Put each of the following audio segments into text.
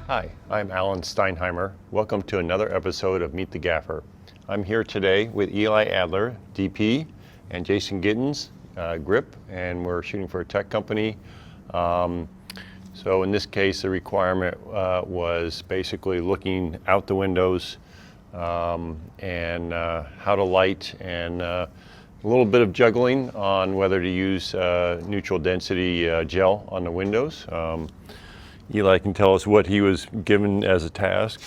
Hi, I'm Alan Steinheimer. Welcome to another episode of Meet the Gaffer. I'm here today with Eli Adler, DP, and Jason Gittens, Grip, and we're shooting for a tech company. So in this case, the requirement was basically looking out the windows and how to light, and a little bit of juggling on whether to use neutral density gel on the windows. Eli can tell us what he was given as a task.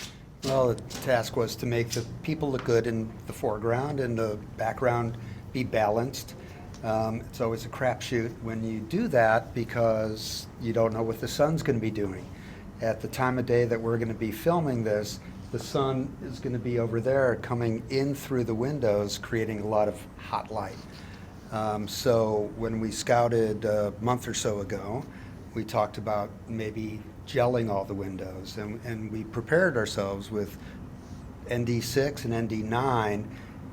Well, the task was to make the people look good in the foreground and the background be balanced. It's always a crapshoot when you do that because you don't know what the sun's going to be doing. At the time of day that we're going to be filming this, the sun is going to be over there coming in through the windows, creating a lot of hot light. So when we scouted a month or so ago, we talked about maybe gelling all the windows, and we prepared ourselves with ND6 and ND9,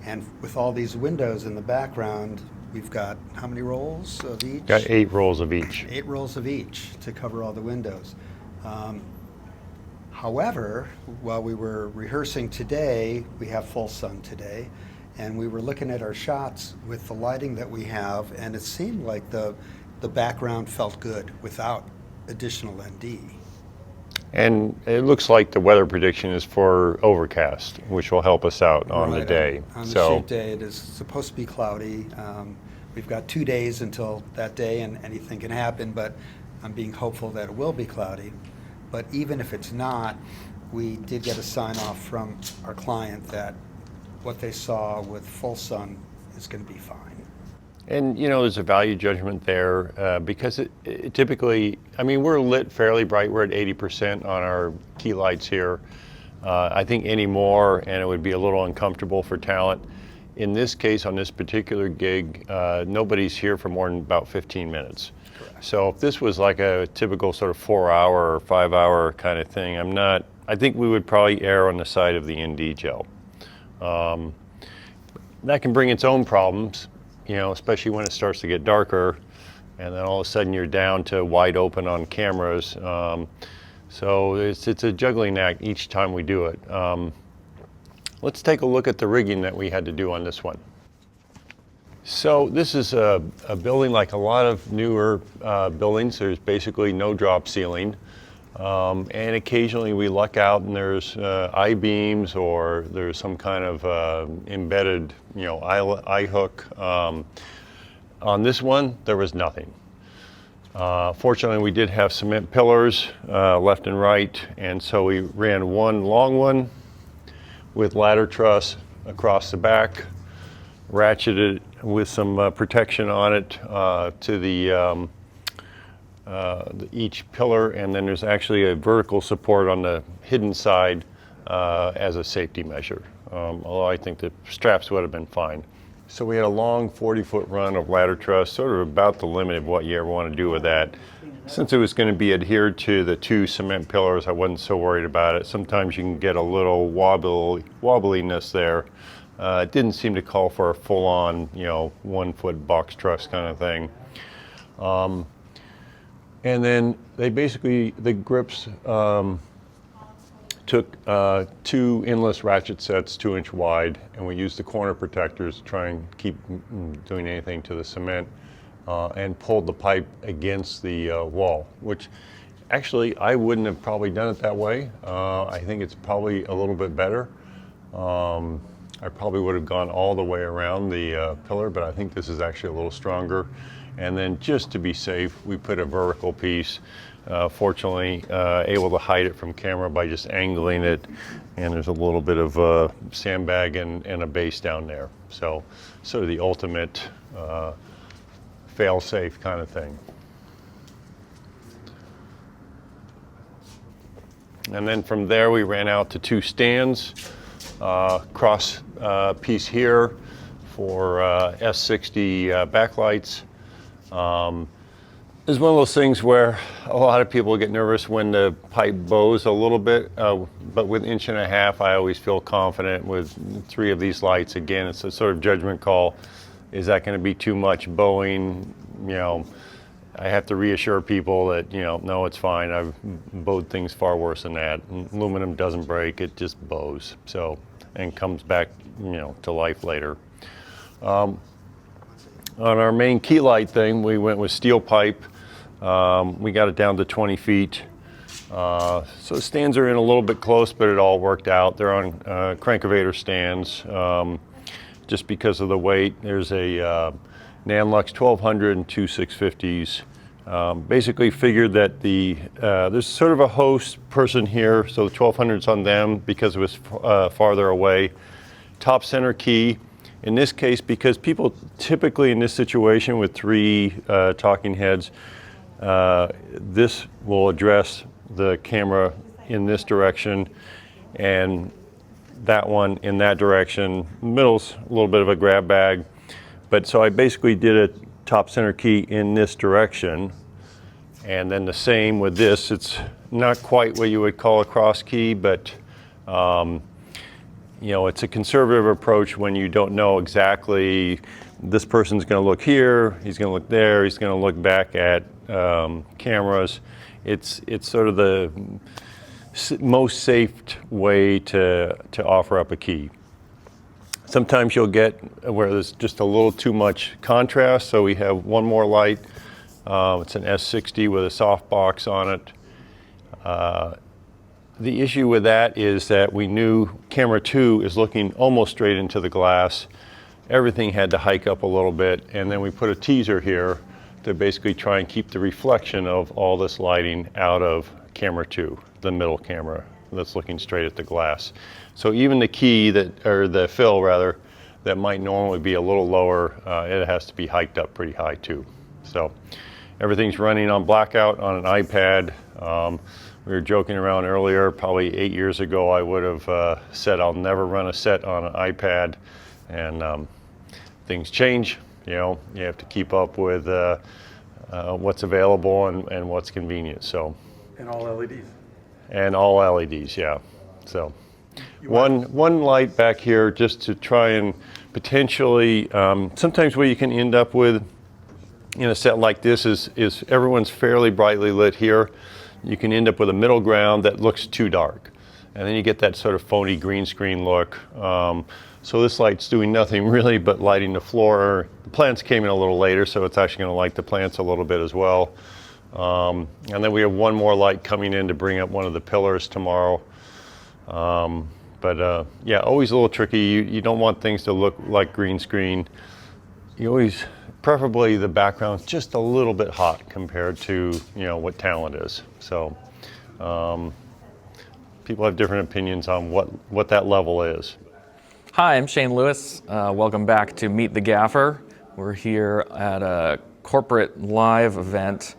and with all these windows in the background, we've got how many rolls of each? Got 8 rolls of each. 8 rolls of each to cover all the windows. However, while we were rehearsing today, we have full sun today, and we were looking at our shots with the lighting that we have, and it seemed like the background felt good without additional ND. And it looks like the weather prediction is for overcast, which will help us out on the day. On the shoot day, it is supposed to be cloudy. We've got 2 days until that day, and anything can happen, but I'm being hopeful that it will be cloudy. But even if it's not, we did get a sign off from our client that what they saw with full sun is going to be fine. And you know, there's a value judgment there because it typically, I mean, we're lit fairly bright. We're at 80% on our key lights here. I think any more, and it would be a little uncomfortable for talent. In this case, on this particular gig, nobody's here for more than about 15 minutes. Correct. So if this was like a typical sort of 4-hour or 5-hour kind of thing, I think we would probably err on the side of the ND gel. That can bring its own problems, you know, especially when it starts to get darker, and then all of a sudden you're down to wide open on cameras. So it's a juggling act each time we do it. Let's take a look at the rigging that we had to do on this one. So this is a building like a lot of newer buildings. There's basically no drop ceiling. And occasionally we luck out and there's I-beams, or there's some kind of embedded, you know, eye hook. On this one, there was nothing. Fortunately, we did have cement pillars left and right, and so we ran one long one with ladder truss across the back, ratcheted with some protection on it to the each pillar, and then there's actually a vertical support on the hidden side as a safety measure, although I think the straps would have been fine. So we had a long 40-foot run of ladder truss, sort of about the limit of what you ever want to do with that. Since it was going to be adhered to the 2 cement pillars, I wasn't so worried about it. Sometimes you can get a little wobbliness there. It didn't seem to call for a full-on, you know, 1-foot box truss kind of thing. And then they basically, the grips took 2 endless ratchet sets 2-inch wide, and we used the corner protectors to try and keep doing anything to the cement, and pulled the pipe against the wall, which actually I wouldn't have probably done it that way. I think it's probably a little bit better. I probably would have gone all the way around the pillar, but I think this is actually a little stronger. And then just to be safe, we put a vertical piece, fortunately able to hide it from camera by just angling it, and there's a little bit of sandbag and a base down there. So sort of the ultimate fail-safe kind of thing. And then from there we ran out to 2 stands, cross piece here for S60 backlights. It's one of those things where a lot of people get nervous when the pipe bows a little bit, but with 1.5 inches, I always feel confident with 3 of these lights. Again, it's a sort of judgment call. Is that going to be too much bowing? You know, I have to reassure people that, no, it's fine. I've bowed things far worse than that. Aluminum doesn't break, it just bows. So, and comes back, to life later. On our main key light thing, we went with steel pipe. We got it down to 20 feet. So the stands are in a little bit close, but it all worked out. They're on crankovator stands, just because of the weight. There's a Nanlux 1200 and two 650s. Basically figured that there's sort of a host person here, so the 1200's on them because it was farther away. Top center key. In this case, because people typically in this situation with 3 talking heads, this will address the camera in this direction and that one in that direction. Middle's a little bit of a grab bag, but so I basically did a top center key in this direction, and then the same with this. It's not quite what you would call a cross key, but it's a conservative approach when you don't know exactly this person's going to look here, he's going to look there, he's going to look back at cameras. It's sort of the most safe way to offer up a key. Sometimes you'll get where there's just a little too much contrast, so we have one more light. It's an S60 with a softbox on it. The issue with that is that we knew camera 2 is looking almost straight into the glass. Everything had to hike up a little bit, and then we put a teaser here to basically try and keep the reflection of all this lighting out of camera 2, the middle camera that's looking straight at the glass. So even the key or the fill rather, that might normally be a little lower, it has to be hiked up pretty high too. So everything's running on blackout on an iPad. We were joking around earlier, probably 8 years ago I would have said I'll never run a set on an iPad, and things change. You have to keep up with what's available and what's convenient. So. And all LEDs. And all LEDs, yeah. So one light back here just to try and potentially, sometimes what you can end up with in a set like this is everyone's fairly brightly lit here. You can end up with a middle ground that looks too dark. And then you get that sort of phony green screen look. So this light's doing nothing really but lighting the floor. The plants came in a little later, so it's actually going to light the plants a little bit as well. And then we have one more light coming in to bring up one of the pillars tomorrow. Yeah, always a little tricky. You don't want things to look like green screen. You always, preferably the background's just a little bit hot compared to, what talent is. So people have different opinions on what that level is. Hi, I'm Shane Lewis. Welcome back to Meet the Gaffer. We're here at a corporate live event,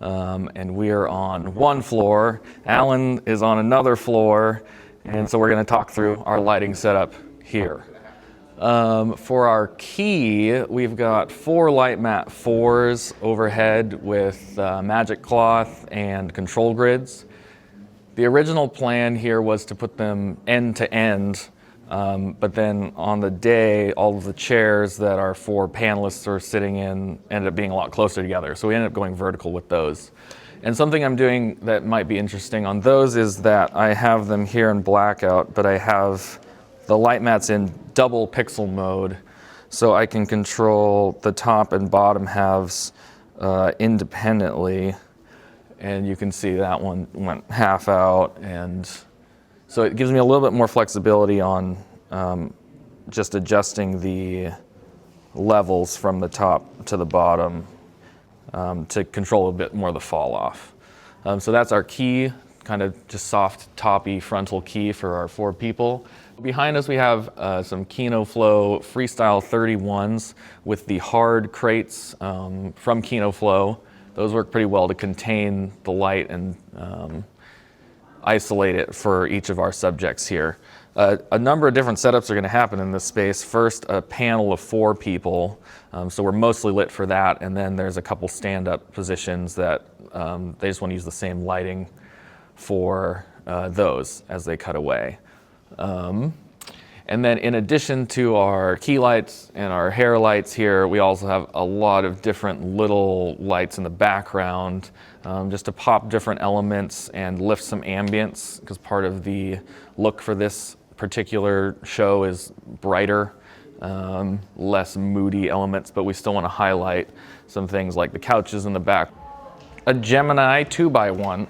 and we are on one floor. Alan is on another floor, and so we're going to talk through our lighting setup here. For our key, we've got 4 light mat 4s overhead with magic cloth and control grids. The original plan here was to put them end to end, but then on the day, all of the chairs that our 4 panelists are sitting in ended up being a lot closer together. So we ended up going vertical with those. And something I'm doing that might be interesting on those is that I have them here in blackout, but I have the light mats in double pixel mode, so I can control the top and bottom halves independently. And you can see that one went half out, and so it gives me a little bit more flexibility on just adjusting the levels from the top to the bottom to control a bit more of the fall off. So that's our key, kind of just soft toppy frontal key for our 4 people. Behind us we have some KinoFlow Freestyle 31s with the hard crates from KinoFlow. Those work pretty well to contain the light and isolate it for each of our subjects here. A number of different setups are going to happen in this space. First, a panel of 4 people, so we're mostly lit for that, and then there's a couple stand-up positions that they just want to use the same lighting for those as they cut away. And then in addition to our key lights and our hair lights here, we also have a lot of different little lights in the background, just to pop different elements and lift some ambience, because part of the look for this particular show is brighter, less moody elements, but we still want to highlight some things like the couches in the back. A Gemini 2x1,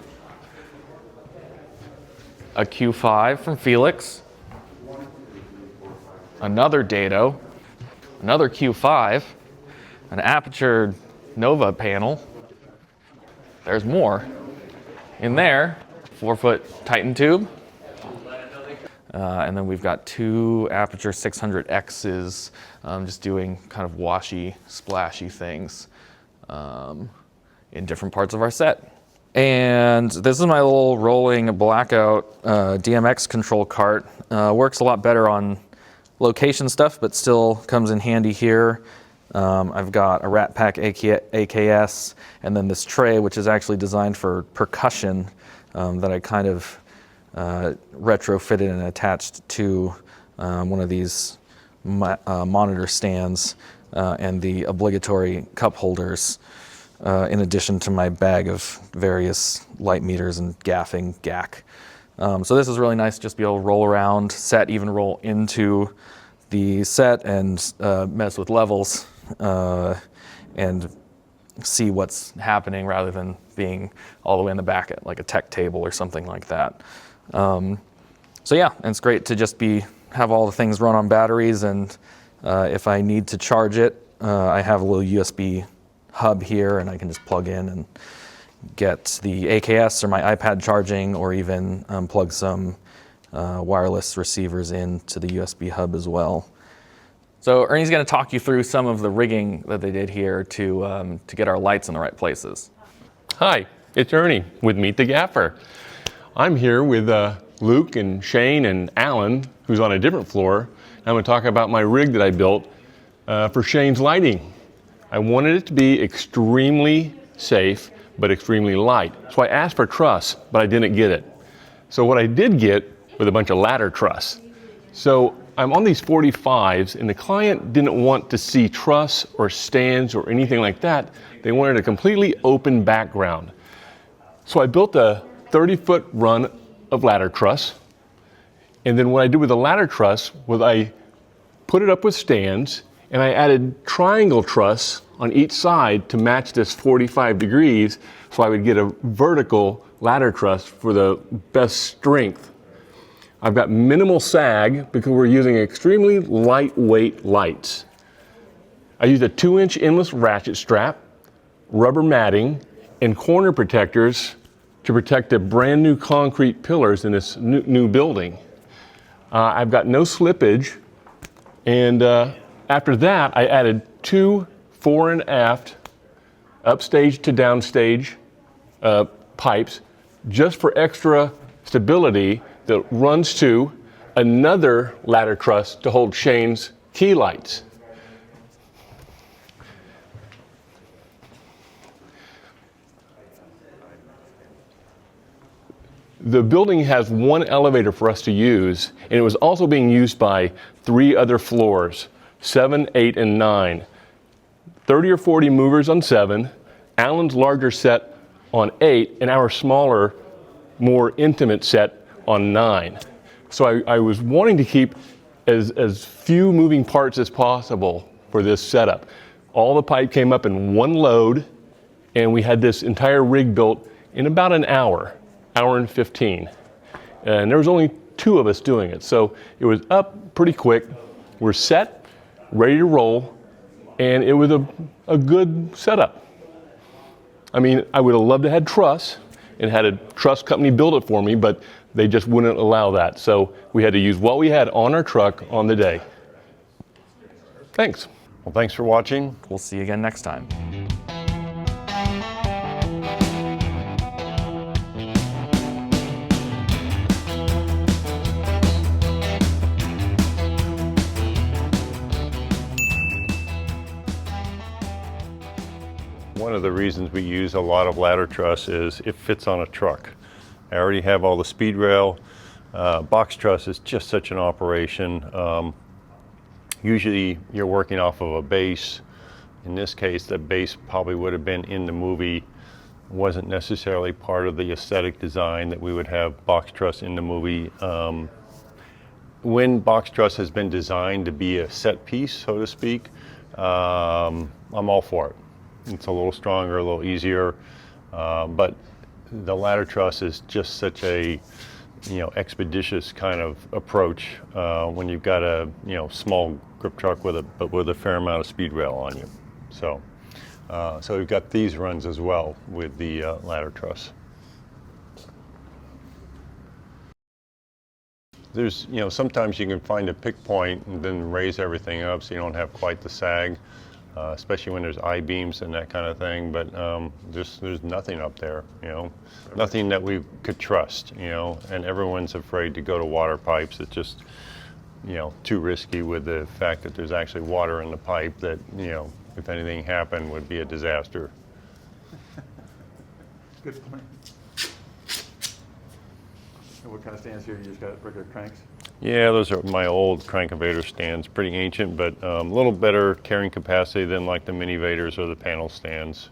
a Q5 from Felix, another Dado, another Q5, an Aperture Nova panel. There's more. In there, 4-foot Titan tube. And then we've got 2 Aperture 600Xs, just doing kind of washy, splashy things in different parts of our set. And this is my little rolling blackout DMX control cart. Works a lot better on location stuff, but still comes in handy here. I've got a Rat Pack AKS, and then this tray, which is actually designed for percussion, that I kind of retrofitted and attached to one of these monitor stands and the obligatory cup holders, in addition to my bag of various light meters and gaffing gack. So this is really nice, just be able to roll around, set, even roll into the set and mess with levels and see what's happening rather than being all the way in the back at like a tech table or something like that. So yeah, and it's great to just have all the things run on batteries, and if I need to charge it, I have a little USB hub here, and I can just plug in and get the AKS or my iPad charging, or even plug some wireless receivers into the USB hub as well. So Ernie's going to talk you through some of the rigging that they did here to get our lights in the right places. Hi, it's Ernie with Meet the Gaffer. I'm here with Luke and Shane and Alan, who's on a different floor. I'm going to talk about my rig that I built for Shane's lighting. I wanted it to be extremely safe, but extremely light. So I asked for truss, but I didn't get it. So what I did get was a bunch of ladder truss. So I'm on these 45s, and the client didn't want to see truss or stands or anything like that. They wanted a completely open background. So I built a 30-foot run of ladder truss. And then what I did with the ladder truss was I put it up with stands, and I added triangle truss on each side to match this 45 degrees, so I would get a vertical ladder truss for the best strength. I've got minimal sag because we're using extremely lightweight lights. I used a 2-inch endless ratchet strap, rubber matting, and corner protectors to protect the brand new concrete pillars in this new building. I've got no slippage, and after that I added 2 fore and aft upstage to downstage pipes just for extra stability that runs to another ladder truss to hold Shane's key lights. The building has 1 elevator for us to use, and it was also being used by 3 other floors, 7, 8, and 9. 30 or 40 movers on 7, Alan's larger set on 8, and our smaller, more intimate set on 9. So I was wanting to keep as few moving parts as possible for this setup. All the pipe came up in 1 load, and we had this entire rig built in about an hour and 15. And there was only 2 of us doing it. So it was up pretty quick. We're set, ready to roll, and it was a good setup. I mean, I would have loved to have truss and had a truss company build it for me, but they just wouldn't allow that. So we had to use what we had on our truck on the day. Thanks. Well, thanks for watching. We'll see you again next time. One of the reasons we use a lot of ladder truss is it fits on a truck. I already have all the speed rail Box truss is just such an operation. Usually you're working off of a base. In this case, the base probably would have been in the movie. Wasn't necessarily part of the aesthetic design that we would have box truss in the movie. When box truss has been designed to be a set piece, so to speak, I'm all for it. It's a little stronger, a little easier, but the ladder truss is just such a expeditious kind of approach when you've got a small grip truck with a fair amount of speed rail on you. So we've got these runs as well with the ladder truss. There's sometimes you can find a pick point and then raise everything up so you don't have quite the sag, especially when there's I-beams and that kind of thing. But there's nothing up there, nothing that we could trust, and everyone's afraid to go to water pipes. It's just too risky with the fact that there's actually water in the pipe that if anything happened would be a disaster. Good point. And what kind of stands here? You just got regular cranks? Yeah, those are my old crank-evader stands. Pretty ancient, but a little better carrying capacity than like the mini-vaders or the panel stands.